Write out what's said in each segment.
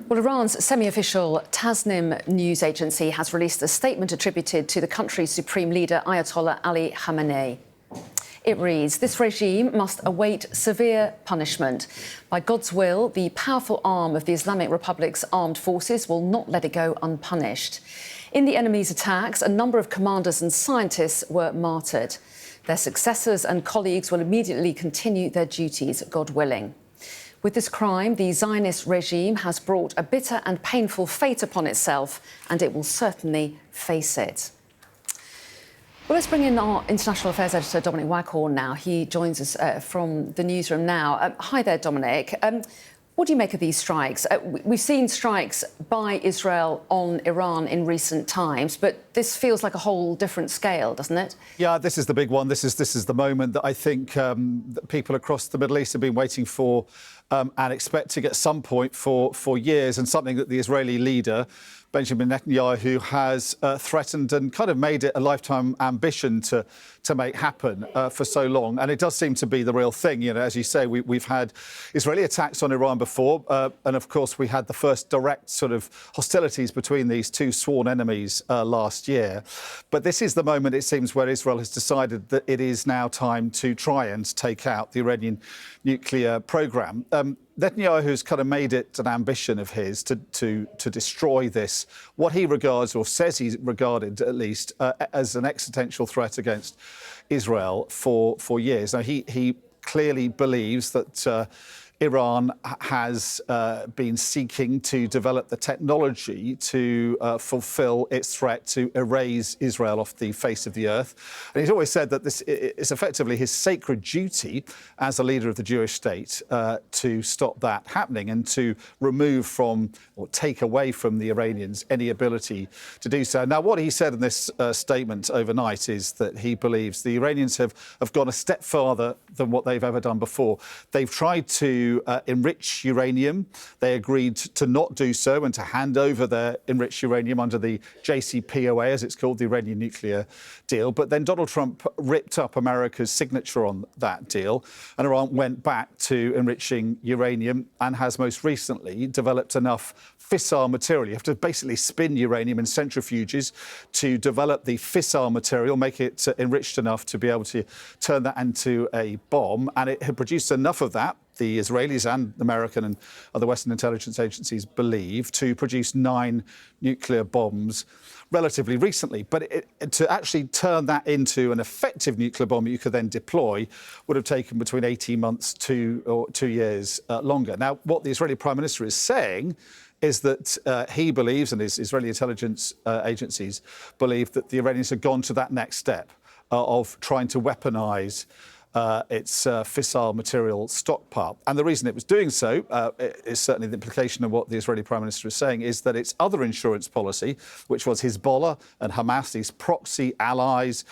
Well, Iran's semi-official Tasnim news agency has released a statement attributed to the country's supreme leader, Ayatollah Ali Khamenei. It reads, "This regime must await severe punishment. By God's will, the powerful arm of the Islamic Republic's armed forces will not let it go unpunished. In the enemy's attacks, a number of commanders and scientists were martyred. Their successors and colleagues will immediately continue their duties, God willing. With this crime, the Zionist regime has brought a bitter and painful fate upon itself, and it will certainly face it." Well, let's bring in our international affairs editor, Dominic Waghorn, now. He joins us from the newsroom now. Hi there, Dominic. What do you make of these strikes? We've seen strikes by Israel on Iran in recent times, but this feels like a whole different scale, doesn't it? Yeah, this is the big one. This is the moment that I think that people across the Middle East have been waiting for and expecting at some point for years, and something that the Israeli leader, Benjamin Netanyahu, has threatened and kind of made it a lifetime ambition to make happen for so long. And it does seem to be the real thing. You know, as you say, we've had Israeli attacks on Iran before. And of course, we had the first direct sort of hostilities between these two sworn enemies last year. But this is the moment, it seems, where Israel has decided that it is now time to try and take out the Iranian nuclear program. Netanyahu's kind of made it an ambition of his to destroy this, what he regards, or says he regarded at least, as an existential threat against Israel for years. Now, he clearly believes that Iran has been seeking to develop the technology to fulfill its threat to erase Israel off the face of the earth. And he's always said that this is effectively his sacred duty as a leader of the Jewish state to stop that happening and to remove from or take away from the Iranians any ability to do so. Now, what he said in this statement overnight is that he believes the Iranians have gone a step farther than what they've ever done before. They've tried to enrich uranium. They agreed to not do so and to hand over their enriched uranium under the JCPOA, as it's called, the Iranian nuclear deal. But then Donald Trump ripped up America's signature on that deal, and Iran went back to enriching uranium and has most recently developed enough fissile material. You have to basically spin uranium in centrifuges to develop the fissile material, make it enriched enough to be able to turn that into a bomb. And it had produced enough of that, the Israelis and American and other Western intelligence agencies believe, to produce 9 nuclear bombs relatively recently. But to actually turn that into an effective nuclear bomb you could then deploy would have taken between 18 months to 2 years longer. Now, what the Israeli Prime Minister is saying is that he believes, and his Israeli intelligence agencies believe, that the Iranians have gone to that next step of trying to weaponise its fissile material stockpile. And the reason it was doing so is certainly the implication of what the Israeli Prime Minister is saying, is that its other insurance policy, which was Hezbollah and Hamas, these proxy allies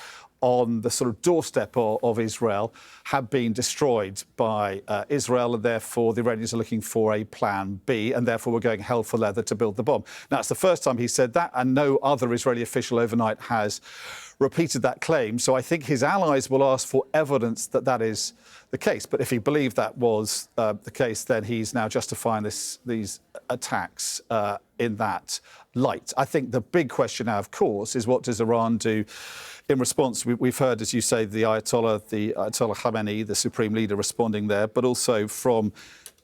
on the sort of doorstep of Israel, have been destroyed by Israel, and therefore the Iranians are looking for a plan B, and therefore we're going hell for leather to build the bomb. Now, it's the first time he said that, and no other Israeli official overnight has repeated that claim. So I think his allies will ask for evidence that that is the case. But if he believed that was the case, then he's now justifying these attacks in that light. I think the big question now, of course, is what does Iran do in response? We've heard, as you say, the Ayatollah Khamenei, the supreme leader, responding there, but also from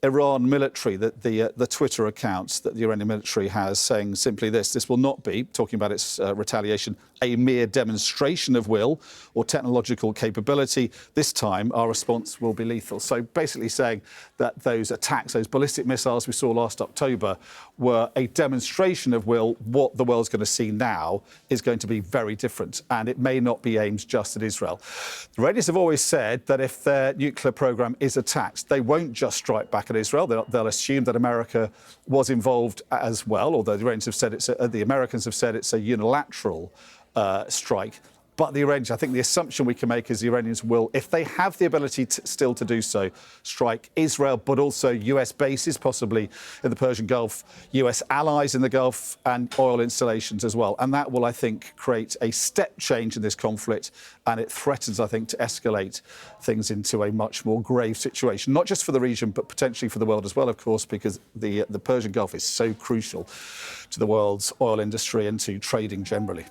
Iran military, the Twitter accounts that the Iranian military has, saying simply this will not be, talking about its retaliation, a mere demonstration of will or technological capability. This time, our response will be lethal. So basically saying that those attacks, those ballistic missiles we saw last October, were a demonstration of will. What the world's going to see now is going to be very different, and it may not be aimed just at Israel. The Iranians have always said that if their nuclear program is attacked, they won't just strike back at Israel. They'll assume that America was involved as well, although the Iranians have said the Americans have said it's a unilateral strike. But the Iranians, I think the assumption we can make is the Iranians will, if they have the ability still to do so, strike Israel, but also US bases, possibly in the Persian Gulf, US allies in the Gulf, and oil installations as well. And that will, I think, create a step change in this conflict. And it threatens, I think, to escalate things into a much more grave situation, not just for the region, but potentially for the world as well, of course, because the Persian Gulf is so crucial to the world's oil industry and to trading generally.